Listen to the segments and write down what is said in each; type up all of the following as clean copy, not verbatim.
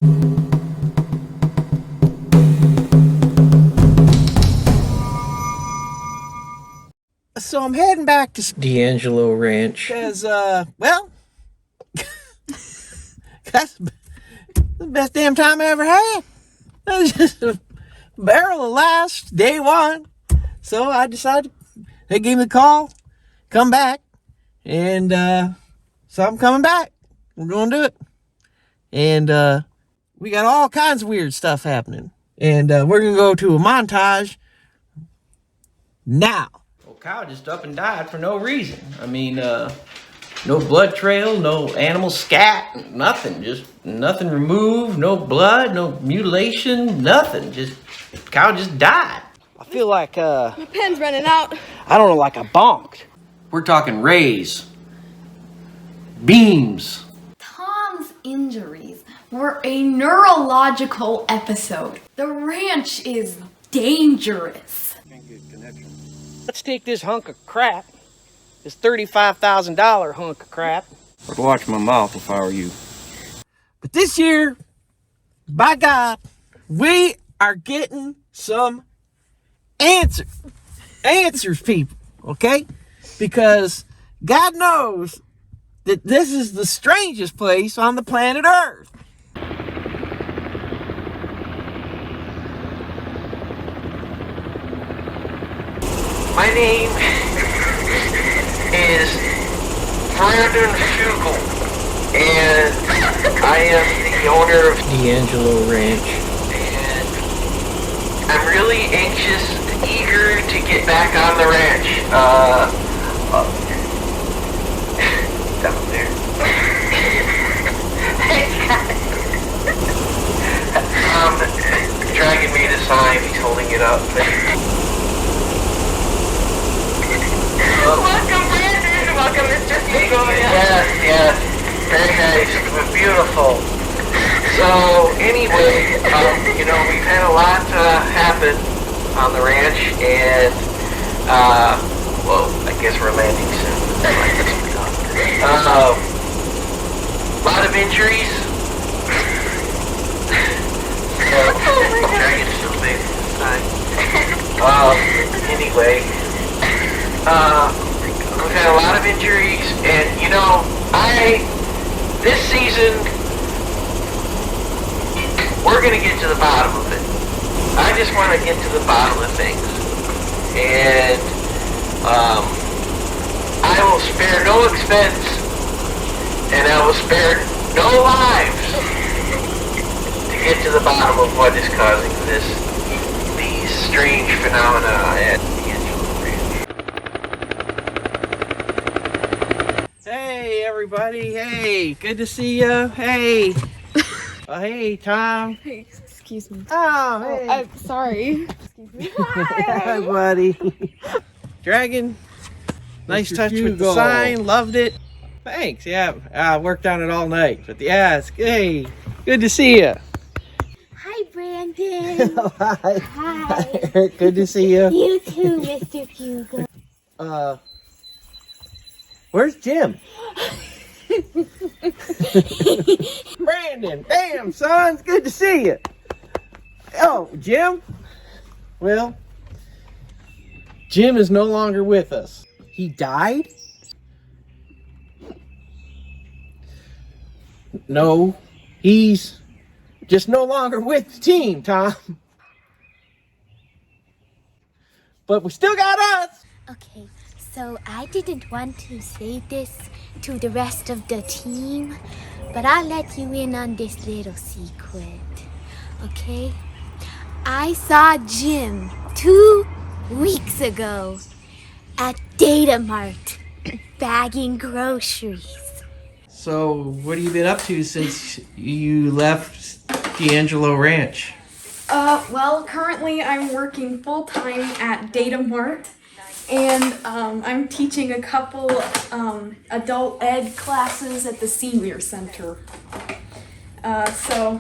So I'm heading back to D'Angelo Ranch. because, well, that's the best damn time I ever had. That was just a barrel of laughs, day one. So I decided, they gave me the call, come back, and so I'm coming back. We're going to do it. And we got all kinds of weird stuff happening. And we're going to go to a montage now. Well, cow just up and died for no reason. I mean, no blood trail, no animal scat, nothing. Just nothing removed, no blood, no mutilation, nothing. Just, cow just died. I feel like, My pen's running out. I don't know, like I bonked. We're talking rays, beams. Tom's injuries were a neurological episode. The ranch is dangerous. Let's take this hunk of crap, this $35,000 hunk of crap. I'd watch my mouth if I were you. But this year, by God, we are getting some answers, people, okay? Because God knows that this is the strangest place on the planet Earth. My name is Brandon Fugel, and I am the owner of D'Angelo Ranch. And I'm really anxious and eager to get back on the ranch. Down there. Dragging me to sign, he's holding it up. Welcome, Brandon. Welcome, Mr. Fugel. Yes, very nice, beautiful. So anyway, we've had a lot happen on the ranch, and I guess we're landing soon. A lot of injuries. Dragon's still big inside. Anyway. We've had a lot of injuries, and this season, we're going to get to the bottom of it. I just want to get to the bottom of things. And, I will spare no expense, and I will spare no lives to get to the bottom of what is causing these strange phenomena at D'Angelo Ranch. Hey, everybody. Hey, good to see you. Hey. Hey, Tom. Hey, excuse me. Oh, hey. I'm sorry. Excuse me. Hi, buddy. Dragon, nice Mr. touch with the Fugel. sign. Loved it. Thanks. Yeah, I worked on it all night. But yeah, hey, good to see you. Hi, Brandon. Hi. Hi. Eric, good to see you. You too, Mr. Fugel. Where's Jim? Brandon, damn, son, it's good to see you. Oh, Jim? Well, Jim is no longer with us. He died? No, he's just no longer with the team, Tom. But we still got us. Okay, so I didn't want to say this to the rest of the team, but I'll let you in on this little secret, okay? I saw Jim 2 weeks ago at Data Mart bagging groceries. So, what have you been up to since you left D'Angelo Ranch? Well, currently I'm working full-time at Data Mart, and I'm teaching a couple adult ed classes at the senior center. So,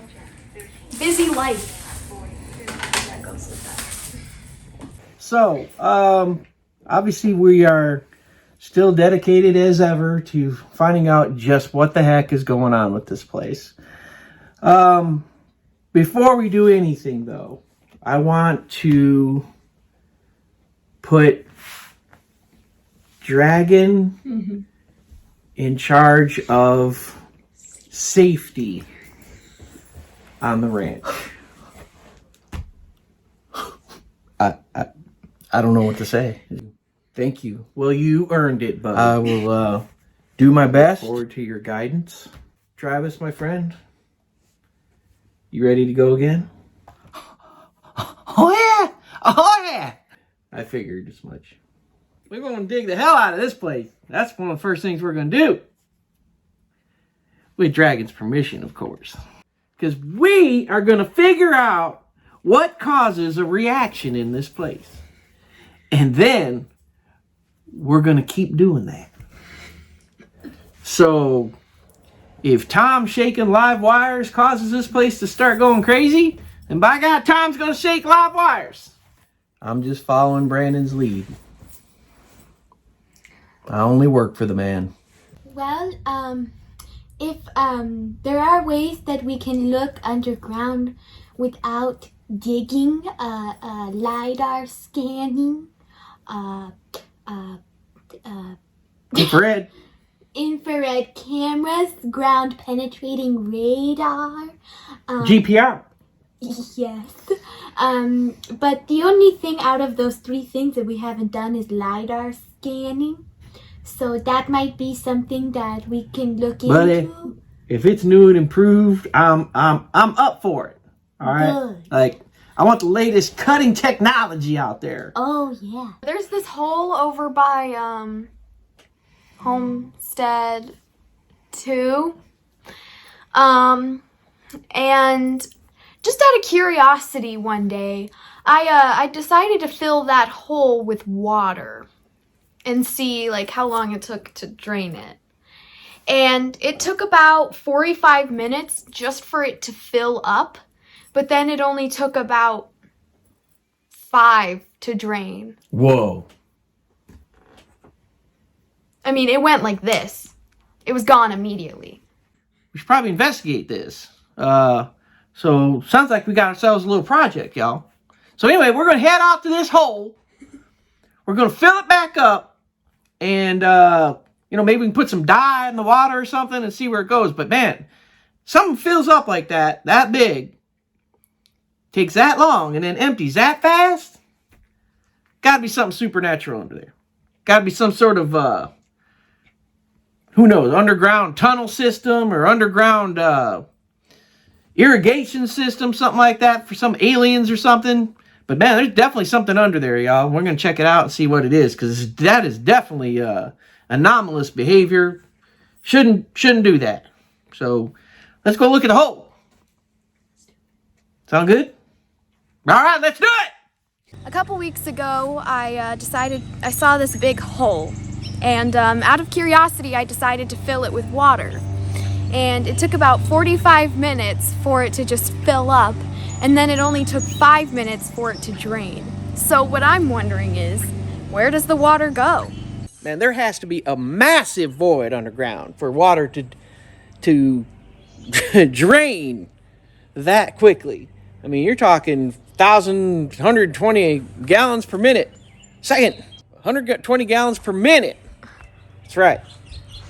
busy life. That goes with that. So, obviously we are still dedicated as ever to finding out just what the heck is going on with this place. Before we do anything, though, I want to put Dragon in charge of safety on the ranch. I don't know what to say. Thank you. Well, you earned it, but I will do my best. Look forward to your guidance. Travis, my friend, you ready to go again? Oh yeah! Oh yeah! I figured as much. We're going to dig the hell out of this place. That's one of the first things we're going to do. With Dragon's permission, of course. Because we are going to figure out what causes a reaction in this place. And then we're going to keep doing that. So if Tom shaking live wires causes this place to start going crazy, then by God, Tom's going to shake live wires. I'm just following Brandon's lead. I only work for the man. Well, if there are ways that we can look underground without digging, LiDAR scanning, Infrared cameras, ground penetrating radar, GPR. yes. But the only thing out of those three things that we haven't done is LiDAR scanning. So that might be something that we can look into. If it's new and improved, I'm up for it. All right. Good. Like, I want the latest cutting technology out there. Oh yeah. There's this hole over by Homestead 2. And just out of curiosity one day, I decided to fill that hole with water and see like how long it took to drain it. And it took about 45 minutes just for it to fill up, but then it only took about 5 to drain. Whoa. I mean, it went like this. It was gone immediately. We should probably investigate this. So sounds like we got ourselves a little project, y'all. So anyway, we're gonna head out to this hole. We're gonna fill it back up, and maybe we can put some dye in the water or something and see where it goes. But man, something fills up like that big, takes that long, and then empties that fast. Gotta be something supernatural under there. Gotta be some sort of who knows, underground tunnel system or underground irrigation system, something like that for some aliens or something. But man, there's definitely something under there, y'all. We're going to check it out and see what it is, because that is definitely anomalous behavior. Shouldn't do that. So let's go look at the hole. Sound good? All right, let's do it. A couple weeks ago, I saw this big hole. And out of curiosity, I decided to fill it with water. And it took about 45 minutes for it to just fill up. And then it only took 5 minutes for it to drain. So what I'm wondering is, where does the water go? Man, there has to be a massive void underground for water to drain that quickly. I mean, you're talking 1,120 gallons per minute. Second, 120 gallons per minute. That's right.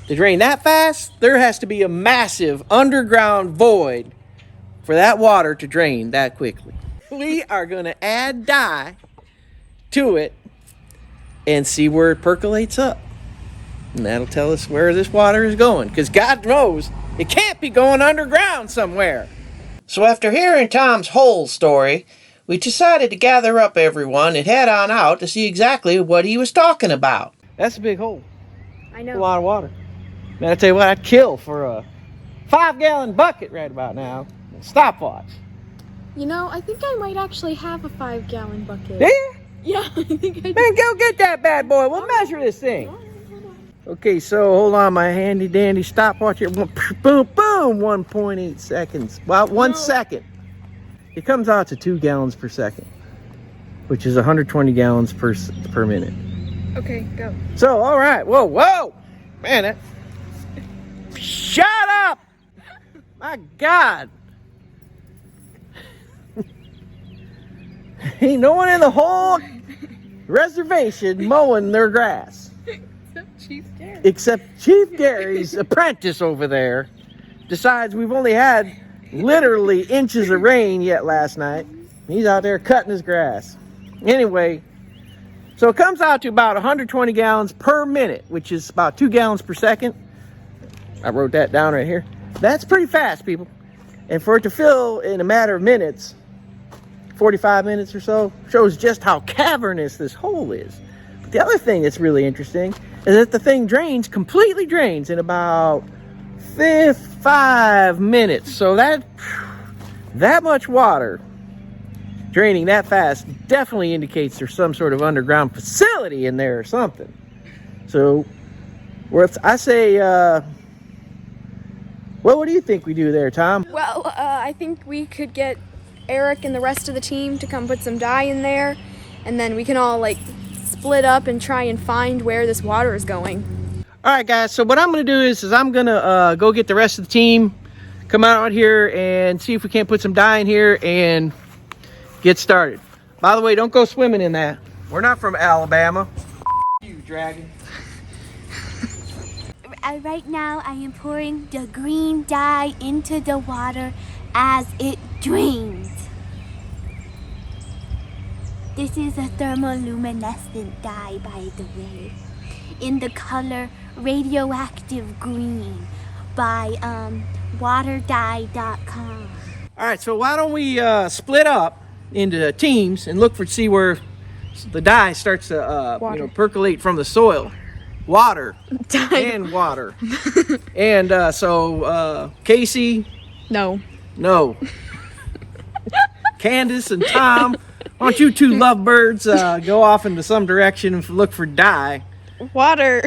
To drain that fast, there has to be a massive underground void for that water to drain that quickly. We are going to add dye to it and see where it percolates up. And that'll tell us where this water is going, because God knows it can't be going underground somewhere. So after hearing Tom's whole story, we decided to gather up everyone and head on out to see exactly what he was talking about. That's a big hole. I know. A lot of water. Man, I tell you what, I'd kill for a 5-gallon bucket right about now. Stopwatch. You know, I think I might actually have a 5-gallon bucket. Yeah? Yeah, I think I do. Man, go get that bad boy. We'll measure this thing. Okay, so hold on, my handy dandy stopwatch here. Boom, boom, 1.8 seconds. Well, 1 second. It comes out to 2 gallons per second, which is 120 gallons per minute. Okay, go. So, all right. Whoa. Man, shut up! My God. Ain't no one in the whole reservation mowing their grass. Chief Gary. Except Chief Gary's apprentice over there decides we've only had literally inches of rain yet last night. He's out there cutting his grass. Anyway, so it comes out to about 120 gallons per minute, which is about 2 gallons per second. I wrote that down right here. That's pretty fast, people. And for it to fill in a matter of minutes, 45 minutes or so, shows just how cavernous this hole is. But the other thing that's really interesting is that the thing completely drains in about 5 minutes. So that much water draining that fast definitely indicates there's some sort of underground facility in there or something. So, I say, well, what do you think we do there, Tom? Well, I think we could get Eric and the rest of the team to come put some dye in there, and then we can all like split up and try and find where this water is going. All right, guys. So what I'm going to do is I'm going to go get the rest of the team, come out here and see if we can't put some dye in here and get started. By the way, don't go swimming in that. We're not from Alabama. You dragon. Right now, I am pouring the green dye into the water as it drains. This is a thermoluminescent dye, by the way, in the color radioactive green by waterdye.com. All right, so why don't we split up into teams and see where the dye starts to percolate from the soil. Water. Dye. And water. And so Casey. No. Candace and Tom, why don't you two lovebirds go off into some direction and look for dye. Water.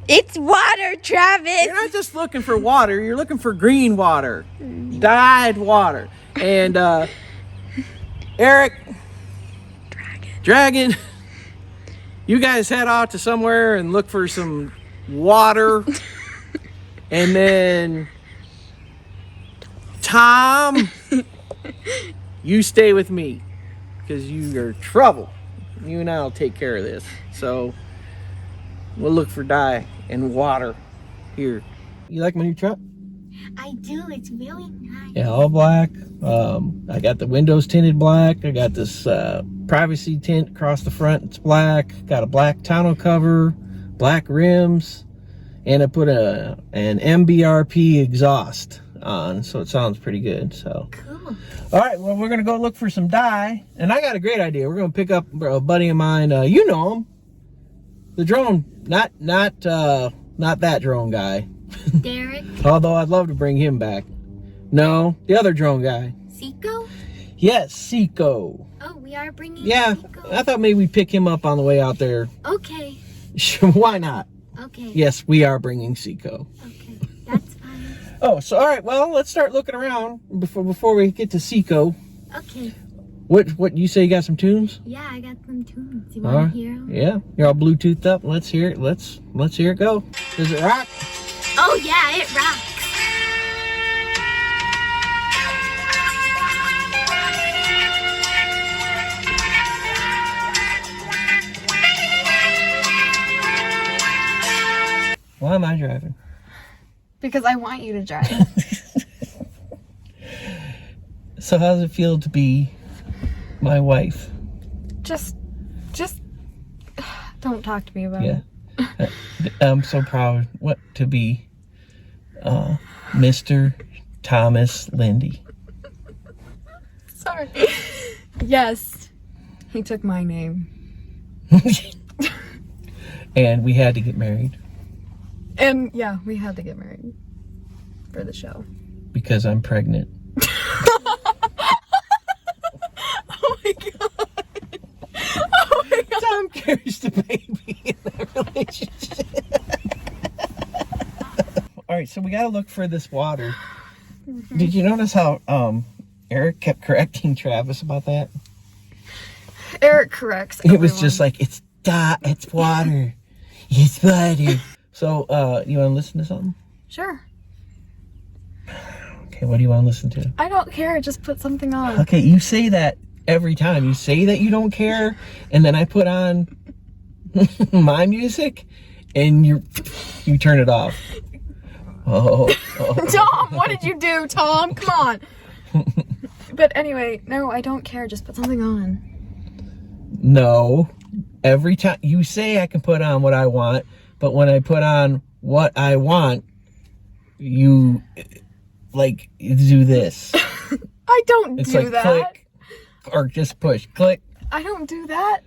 It's water, Travis. You're not just looking for water, you're looking for green water. Dyed water. And Eric. Dragon. You guys head out to somewhere and look for some water. And then Tom, you stay with me because you are trouble. You and I will take care of this. So we'll look for dye and water here. You like my new truck? I do. It's really nice. Yeah, all black. I got the windows tinted black. I got this privacy tint across the front. It's black. Got a black tonneau cover, black rims, and I put an MBRP exhaust on, so it sounds pretty good. So Cool. all right, well, we're gonna go look for some dye, and I got a great idea. We're gonna pick up a buddy of mine. You know him, the drone, not that drone guy. Derek. Although I'd love to bring him back. No, the other drone guy. Seiko? Yes, Seiko. Oh, we are bringing Yeah, Seiko? I thought maybe we'd pick him up on the way out there. Okay. Sure, why not? Okay. Yes, we are bringing Seiko. Okay. That's fine. Oh, so all right. Well, let's start looking around before we get to Seiko. Okay. What you say? You got some tunes? Yeah, I got some tunes. You All want right. to hear 'em? Yeah, you're all Bluetoothed up. Let's hear it. Let's hear it go. Does it rock? Oh, yeah, it rocks. Why am I driving? Because I want you to drive. So how does it feel to be my wife? just don't talk to me about Yeah. it. I'm so proud to be Mr. Thomas Lindy. Sorry. Yes. He took my name. And we had to get married And yeah, we had to get married for the show. because I'm pregnant. Oh my god. Oh my god. Tom carries the baby in that relationship. All right, so we got to look for this water. Did you notice how Eric kept correcting Travis about that? Eric corrects. It was just like, it's water. It's water. So, you want to listen to something? Sure. Okay, what do you want to listen to? I don't care. Just put something on. Okay, you say that every time. You say that you don't care, and then I put on my music, and you turn it off. Oh. Tom, what did you do, Tom? Come on. But anyway, no, I don't care. Just put something on. No. Every time you say I can put on what I want, but when I put on what I want, you like do this. I don't It's do like that. click or just push. Click. I don't do that.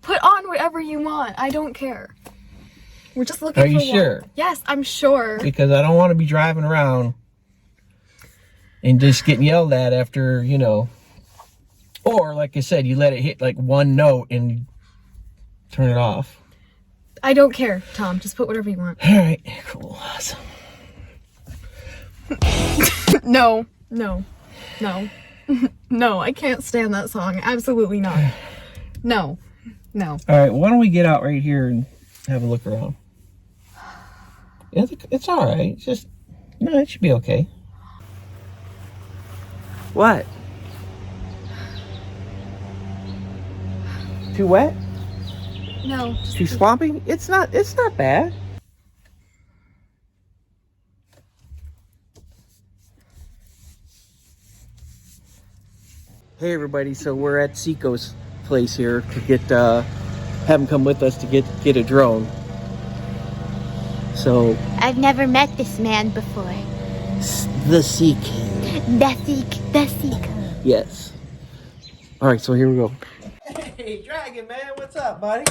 Put on whatever you want. I don't care. We're just looking Are for you one. sure? Yes, I'm sure. Because I don't want to be driving around and just getting yelled at after, you know. Or, like I said, you let it hit like one note and you turn it off. I don't care, Tom. Just put whatever you want. All right, cool, awesome. No. No, I can't stand that song. Absolutely not. No. All right, why don't we get out right here and have a look around? It's all right. It's just, no, it should be okay. What? Too wet? No. Too swampy? It's not bad. Hey everybody, so we're at Seiko's place here to get have him come with us to get a drone. So I've never met this man before. the Seiko. The Seiko. Yes. Alright, so here we go. Hey Dragon Man, what's up, buddy?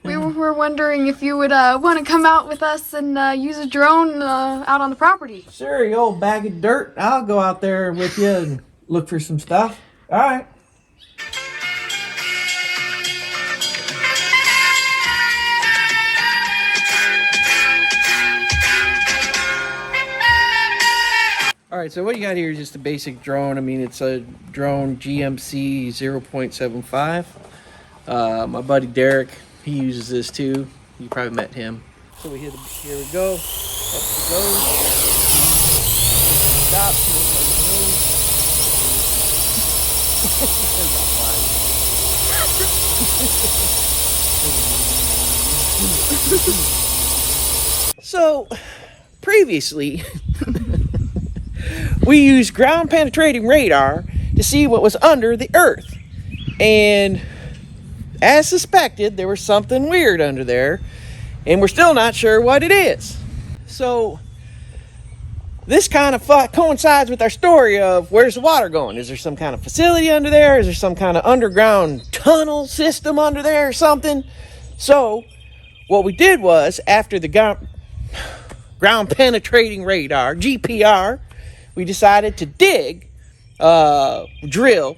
We were wondering if you would want to come out with us and use a drone out on the property. Sure, you old bag of dirt. I'll go out there with you and look for some stuff. Alright. Alright, so what you got here is just a basic drone. I mean, it's a drone GMC 0.75. My buddy Derek, he uses this too. You probably met him. So here we go. Up we go. Stop. So, previously, we used ground penetrating radar to see what was under the earth. And as suspected, there was something weird under there, and we're still not sure what it is. So, this kind of coincides with our story of where's the water going? Is there some kind of facility under there? Is there some kind of underground tunnel system under there or something? So, what we did was, after the ground penetrating radar, GPR, we decided to drill,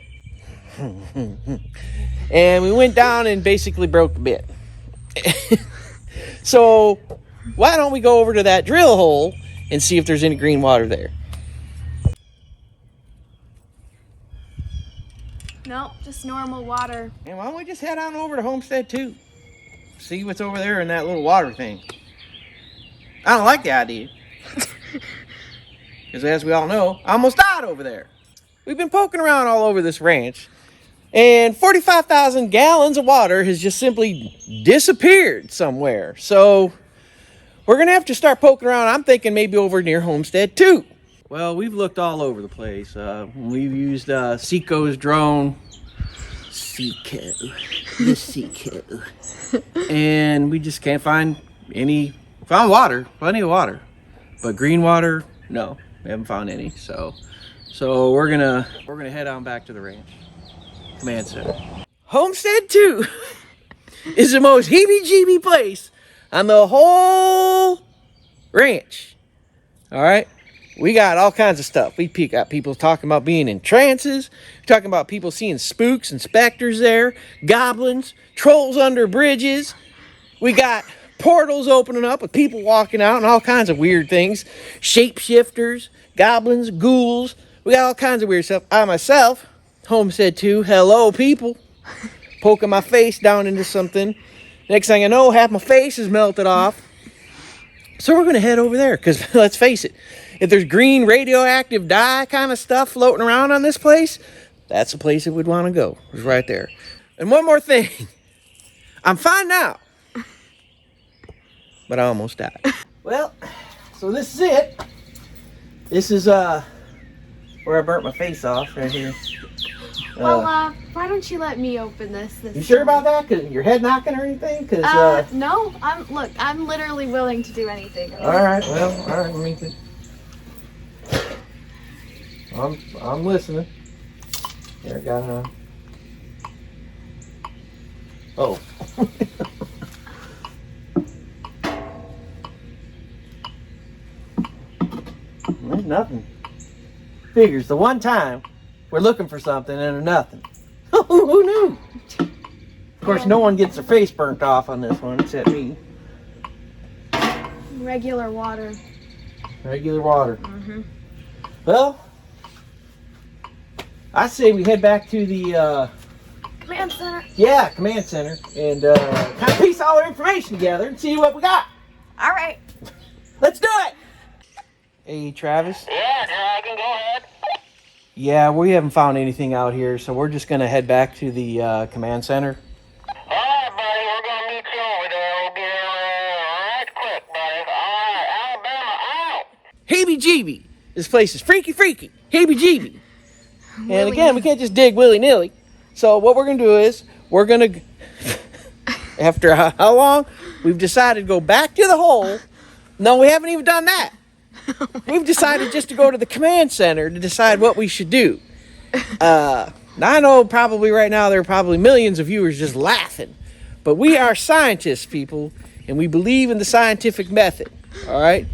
and we went down and basically broke the bit. So, why don't we go over to that drill hole and see if there's any green water there? Nope, just normal water. And why don't we just head on over to Homestead 2? See what's over there in that little water thing. I don't like the idea. Because as we all know, I almost died over there. We've been poking around all over this ranch, and 45,000 gallons of water has just simply disappeared somewhere. So we're going to have to start poking around. I'm thinking maybe over near Homestead 2. Well, we've looked all over the place. We've used Seiko's drone. Seiko. The Seiko. And we just can't find any. Found water. Plenty of water. But green water, no. We haven't found any. So we're gonna head on back to the ranch. Command center. Homestead 2 is the most heebie-jeebie place on the whole ranch. Alright? We got all kinds of stuff. We got people talking about being in trances. We're talking about people seeing spooks and specters there. Goblins. Trolls under bridges. We got portals opening up with people walking out and all kinds of weird things. Shapeshifters. Goblins. Ghouls. We got all kinds of weird stuff. I myself, Homestead 2, hello people. Poking my face down into something. Next thing I know, half my face is melted off. So we're going to head over there because let's face it, if there's green radioactive dye kind of stuff floating around on this place, that's the place it would want to go. It's right there. And one more thing. I'm fine now. But I almost died. Well, so this is it. This is where I burnt my face off right here. Well, why don't you let me open this? You sure about that? Cause your head knocking or anything? Cause no. I'm literally willing to do anything. all right. Well, all right. Let me. I'm listening. Here I got Oh. There's nothing. Figures the one time we're looking for something and there's nothing. Who knew? Of course, no one gets their face burnt off on this one except me. Regular water. Regular water. Well, I say we head back to the Command center. Yeah, command center, and kind of piece all our information together and see what we got. All right. Let's do it. Hey, Travis. Yeah, Dragon, go ahead. Yeah, we haven't found anything out here, so we're just gonna head back to the command center. All right, buddy, we're gonna meet you over there. We'll be there right quick, buddy. All right, Alabama out. Heebie-jeebie. This place is freaky. Heebie-jeebie. And again, we can't just dig willy-nilly. So what we're gonna do is we're gonna, after how long, we've decided to go back to the hole. No, we haven't even done that. We've decided just to go to the command center to decide what we should do. Now I know probably right now there are probably millions of viewers just laughing, but we are scientists, people, and we believe in the scientific method. All right.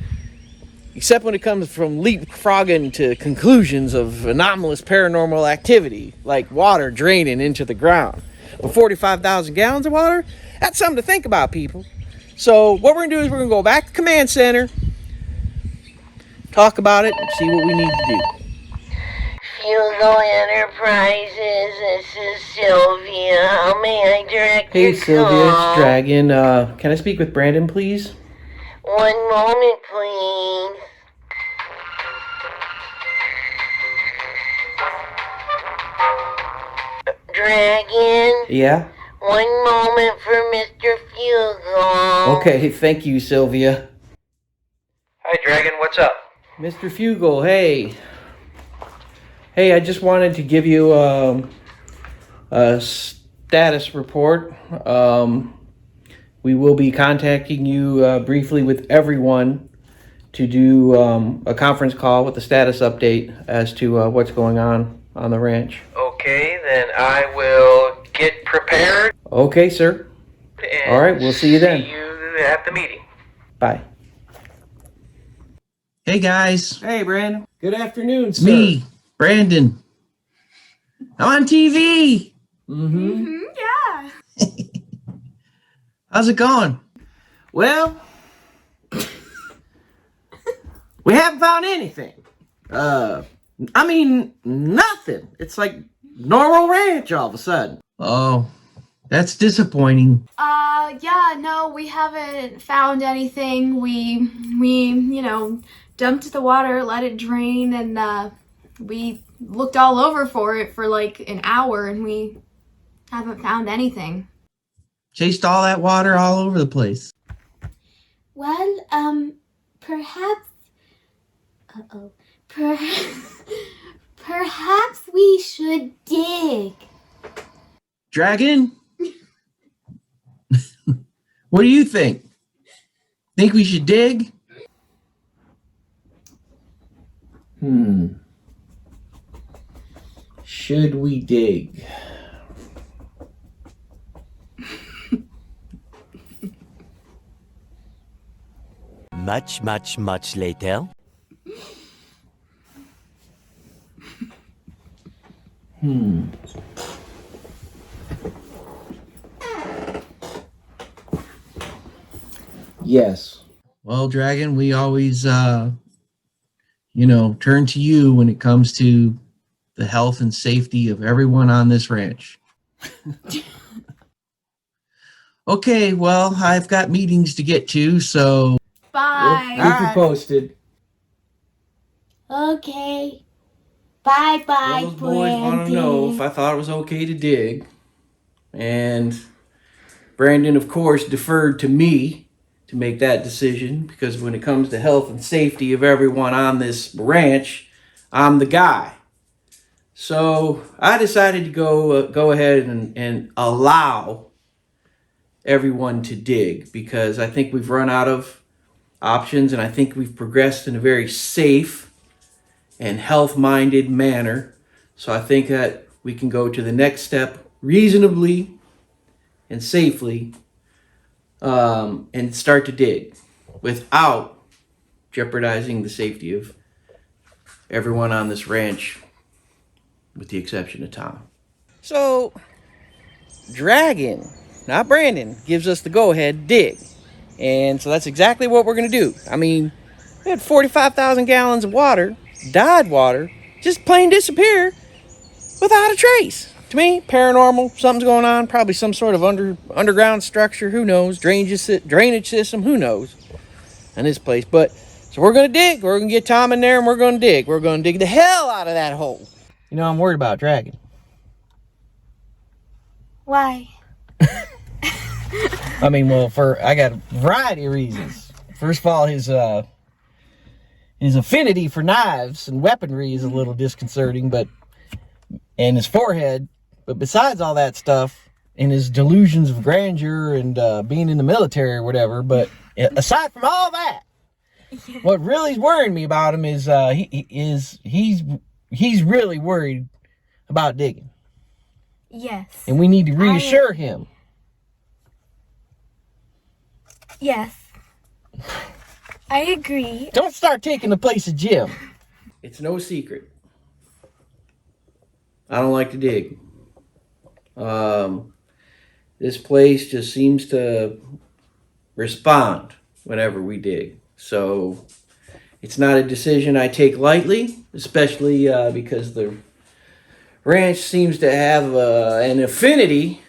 Except when it comes from leapfrogging to conclusions of anomalous paranormal activity, like water draining into the ground. But 45,000 gallons of water, that's something to think about, people. So what we're going to do is we're going to go back to the command center, talk about it, and see what we need to do. Fugo Enterprises, this is Sylvia. How may I direct Hey, your Sylvia, call? it's Dragon. Can I speak with Brandon, please? One moment, please. Dragon, Yeah? one moment for Mr. Fugo. Okay, thank you, Sylvia. Hi, Dragon, what's up? Mr. Fugle, hey. Hey, I just wanted to give you a status report. We will be contacting you briefly with everyone to do a conference call with a status update as to what's going on the ranch. Okay, then I will get prepared. Okay, sir. And All right, we'll see you then. See you at the meeting. Bye. Hey guys, Hey, Brandon. Good afternoon, sir. me, Brandon. I'm on TV. Mm-hmm. Yeah. How's it going? Well, we haven't found anything. I mean, nothing. It's like normal ranch all of a sudden. Oh, that's disappointing. Yeah, no, we haven't found anything. We dumped the water, let it drain, and we looked all over for it for like an hour, and we haven't found anything. Chased all that water all over the place. Well, perhaps. Perhaps we should dig. Dragon? What do you think? Think we should dig? Should we dig? Much later. Yes. Well, Dragon, we always, turn to you when it comes to the health and safety of everyone on this ranch. Okay, well, I've got meetings to get to, so Bye. Keep you posted. Okay. Bye-bye, Those boys want to know if Brandon. I thought it was okay to dig. And Brandon, of course, deferred to me to make that decision because when it comes to health and safety of everyone on this ranch, I'm the guy. So I decided to go ahead and allow everyone to dig because I think we've run out of options and I think we've progressed in a very safe and health-minded manner. So I think that we can go to the next step reasonably and safely and start to dig without jeopardizing the safety of everyone on this ranch, with the exception of Tom. So, Dragon, not Brandon, gives us the go-ahead to dig. And so that's exactly what we're going to do. I mean, we had 45,000 gallons of water, dyed water, just plain disappear without a trace. To me, paranormal, something's going on, probably some sort of underground structure, who knows, drainage system, who knows, in this place. But, so we're going to dig, we're going to get Tom in there and we're going to dig. We're going to dig the hell out of that hole. You know, I'm worried about Dragon. Why? I mean, well, I got a variety of reasons. First of all, his affinity for knives and weaponry is a little disconcerting, and his forehead. But besides all that stuff, and his delusions of grandeur and being in the military or whatever, but aside from all that, what really is worrying me about him is he's really worried about digging, Yes. and we need to reassure him. Yes. I agree. Don't start taking the place of Jim. It's no secret. I don't like to dig. This place just seems to respond whenever we dig. So it's not a decision I take lightly, especially because the ranch seems to have an affinity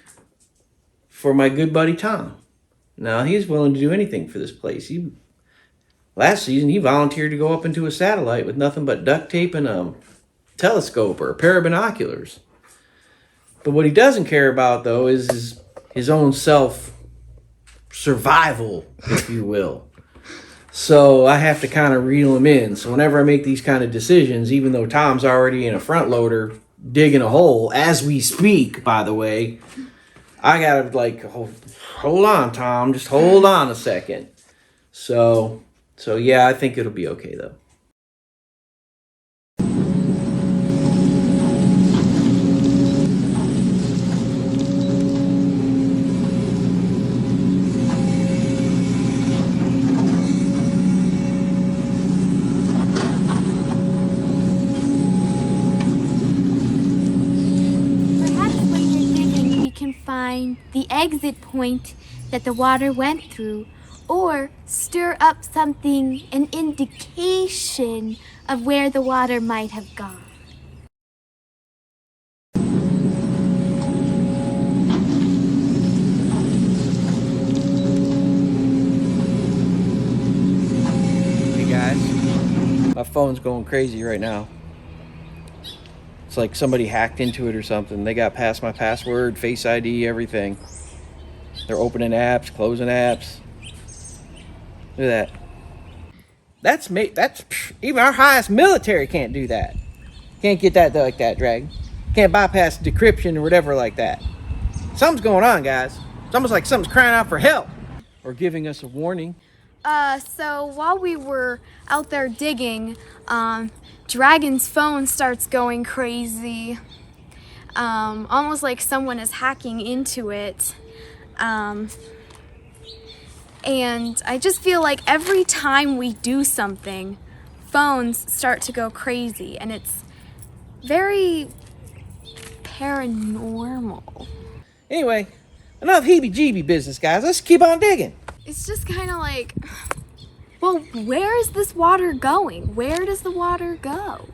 for my good buddy Tom. Now, he's willing to do anything for this place. Last season, he volunteered to go up into a satellite with nothing but duct tape and a telescope or a pair of binoculars. But what he doesn't care about, though, is his own self-survival, if you will. So I have to kind of reel him in. So whenever I make these kind of decisions, even though Tom's already in a front loader digging a hole, as we speak, by the way, I gotta hold on, Tom, just hold on a second. So yeah, I think it'll be okay though. Perhaps when you're digging, we can find the exit point that the water went through, or stir up something, an indication of where the water might have gone. Hey guys, my phone's going crazy right now. It's like somebody hacked into it or something. They got past my password, Face ID, everything. They're opening apps, closing apps. Look at that. That's me. Even our highest military can't do that. Can't get that like that, Dragon. Can't bypass decryption or whatever like that. Something's going on, guys. It's almost like something's crying out for help or giving us a warning. So while we were out there digging, Dragon's phone starts going crazy. Almost like someone is hacking into it. And I just feel like every time we do something, phones start to go crazy, and it's very paranormal. Anyway, enough heebie-jeebie business, guys. Let's keep on digging. It's just kind of like, well, where is this water going? Where does the water go?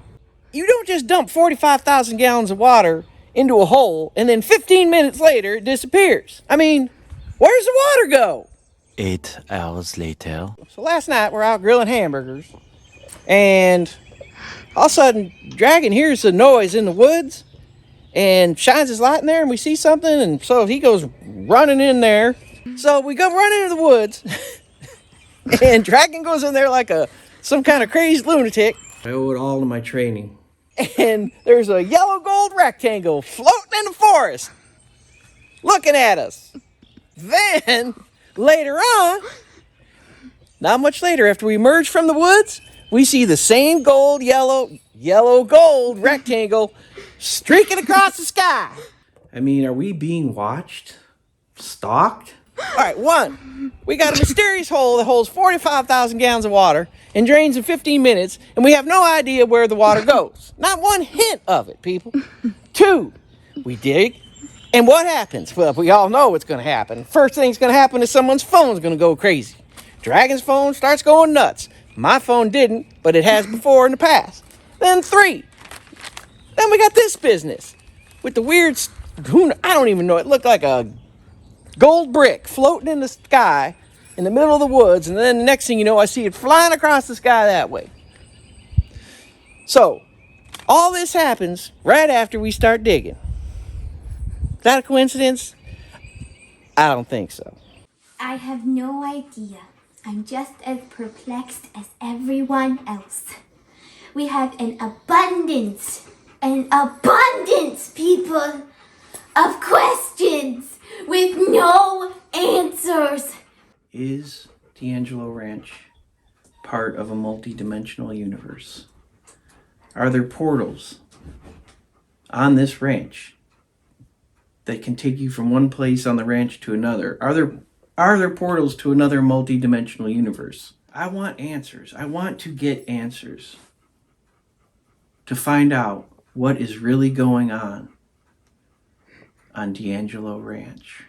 You don't just dump 45,000 gallons of water into a hole and then 15 minutes later it disappears. I mean, where's the water go? 8 hours later. So last night we're out grilling hamburgers and All of a sudden, Dragon hears a noise in the woods and shines his light in there, and we see something, and so he goes running in there. So we go running into the woods, and Dragon goes in there like some kind of crazy lunatic. I owe it all to my training. And there's a yellow gold rectangle floating in the forest, looking at us. Then, later on, not much later, after we emerge from the woods, we see the same yellow gold rectangle streaking across the sky. I mean, are we being watched? Stalked? All right, one, we got a mysterious hole that holds 45,000 gallons of water and drains in 15 minutes, and we have no idea where the water goes. Not one hint of it, people. Two, we dig, and what happens? Well, we all know what's going to happen. First thing's going to happen is someone's phone's going to go crazy. Dragon's phone starts going nuts. My phone didn't, but it has before in the past. Then three, then we got this business with the weird, I don't even know, it looked like a gold brick floating in the sky in the middle of the woods, and then the next thing you know, I see it flying across the sky that way. So, all this happens right after we start digging. Is that a coincidence? I don't think so. I have no idea. I'm just as perplexed as everyone else. We have an abundance, people, of questions with no answers. Is D'Angelo Ranch part of a multi-dimensional universe? Are there portals on this ranch that can take you from one place on the ranch to another? Are there portals to another multi-dimensional universe? I want answers. I want to get answers to find out what is really going on D'Angelo Ranch.